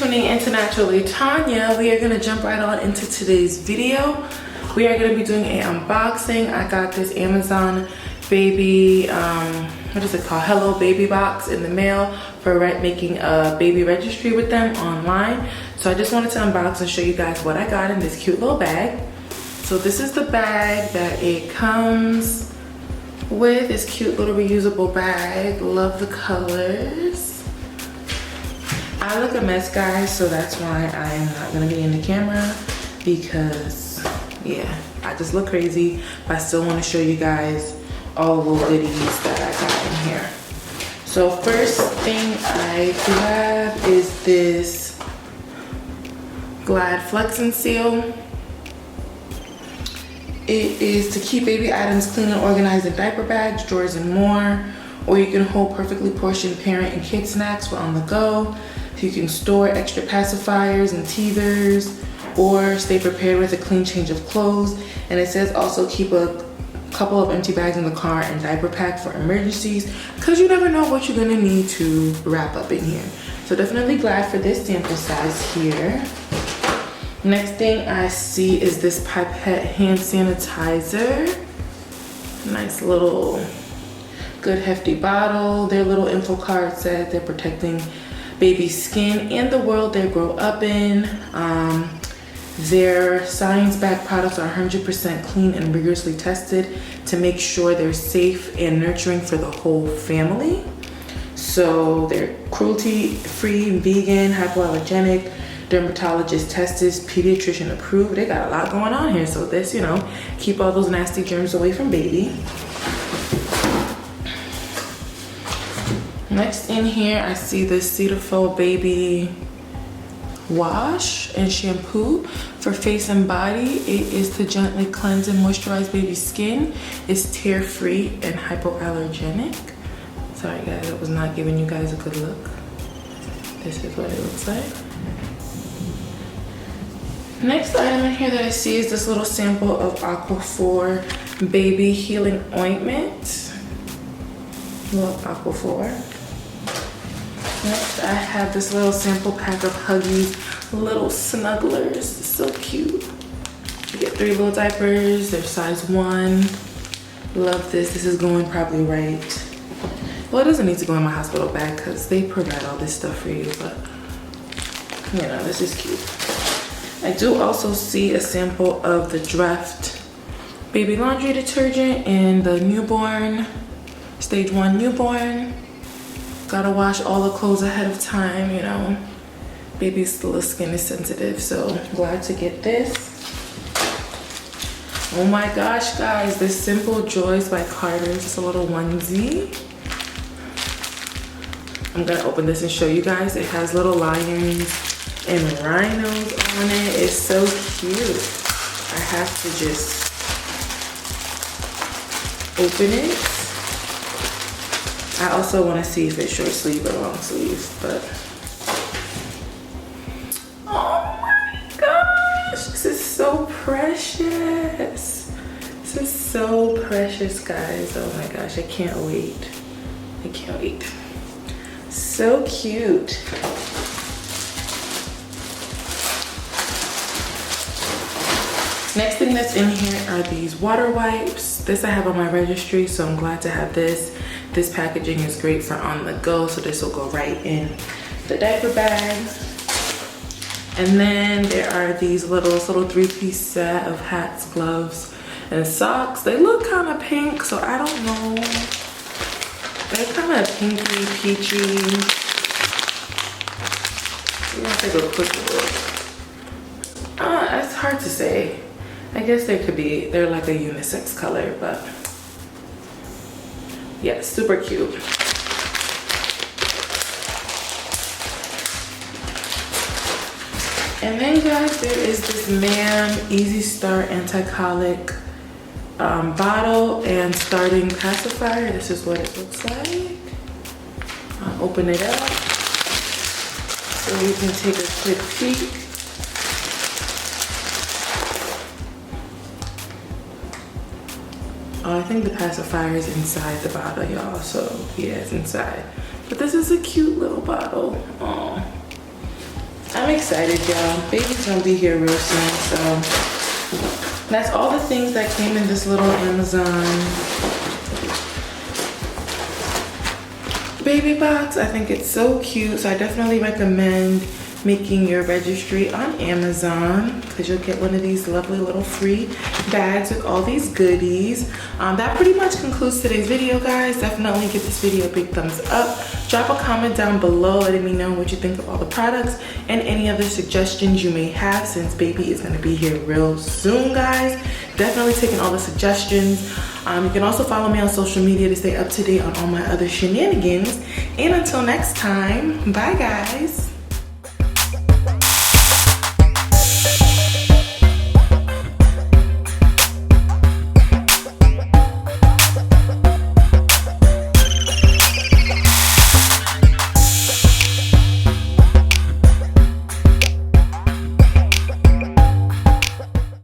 tuning into Naturally Tanya. We are going to jump right on into today's video. We are going to be doing an unboxing. I got this Amazon baby, what is it called? Hello Baby box in the mail for making a baby registry with them online. So I just wanted to unbox and show you guys what I got in this cute little bag. So this is the bag that it comes with. This cute little reusable bag. Love the colors. I look a mess, guys, so that's why I am not gonna be in the camera, because yeah, I just look crazy, but I still want to show you guys all the little goodies that I got in here. So first thing I grab is this Glad Flex and Seal. It is to keep baby items clean and organized in diaper bags, drawers, and more. Or you can hold perfectly portioned parent and kid snacks for on the go. You can store extra pacifiers and teethers, or stay prepared with a clean change of clothes. And it says also keep a couple of empty bags in the car and diaper pack for emergencies, because you never know what you're gonna need to wrap up in here. So definitely glad for this sample size here. Next thing I see is this Pipette hand sanitizer. Nice little good hefty bottle. Their little info card said they're protecting baby skin and the world they grow up in. Their science-backed products are 100% clean and rigorously tested to make sure they're safe and nurturing for the whole family. So they're cruelty-free, vegan, hypoallergenic, dermatologist tested, pediatrician approved. They got a lot going on here. So this, you know, keep all those nasty germs away from baby. Next in here, I see this Cetaphil baby wash and shampoo for face and body. It is to gently cleanse and moisturize baby skin. It's tear-free and hypoallergenic. Sorry guys, I was not giving you guys a good look. This is what it looks like. Next item in here that I see is this little sample of Aquaphor baby healing ointment. Love Aquaphor. Next, I have this little sample pack of Huggies little Snugglers. It's so cute. You get 3 little diapers. They're size 1. Love this. This is going probably right. Well, it doesn't need to go in my hospital bag because they provide all this stuff for you, but you know, this is cute. I do also see a sample of the Dreft baby laundry detergent in the newborn, stage 1 newborn. Gotta wash all the clothes ahead of time, you know. Baby's little skin is sensitive, so glad to get this. Oh my gosh, guys, this Simple Joys by Carter. Just a little onesie. I'm gonna open this and show you guys. It has little lions and rhinos on it. It's so cute. I have to just open it. I also want to see if it's short sleeve or long sleeve, but oh my gosh, this is so precious. This is so precious, guys. Oh my gosh, I can't wait. I can't wait. So cute. Next thing that's in here are these water wipes. This I have on my registry, so I'm glad to have this. This packaging is great for on the go, so this will go right in the diaper bag. And then there are these little 3-piece set of hats, gloves, and socks. They look kind of pink, so I don't know. They're kind of pinky, peachy. We're gonna take a quick look. It's hard to say. I guess they're like a unisex color, but yeah, super cute. And then guys, there is this MAM Easy Start Anti-Colic bottle and starting pacifier. This is what it looks like. I'll open it up so you can take a quick peek. Oh, I think the pacifier is inside the bottle, y'all. So yeah, it's inside. But this is a cute little bottle. Oh, I'm excited, y'all. Baby's gonna be here real soon, so that's all the things that came in this little Amazon baby box. I think it's so cute, so I definitely recommend making your registry on Amazon because you'll get one of these lovely little free bags with all these goodies. That pretty much concludes today's video, guys. Definitely give this video a big thumbs up. Drop a comment down below letting me know what you think of all the products and any other suggestions you may have, since baby is going to be here real soon, guys. Definitely taking all the suggestions. You can also follow me on social media to stay up to date on all my other shenanigans. And until next time, bye guys.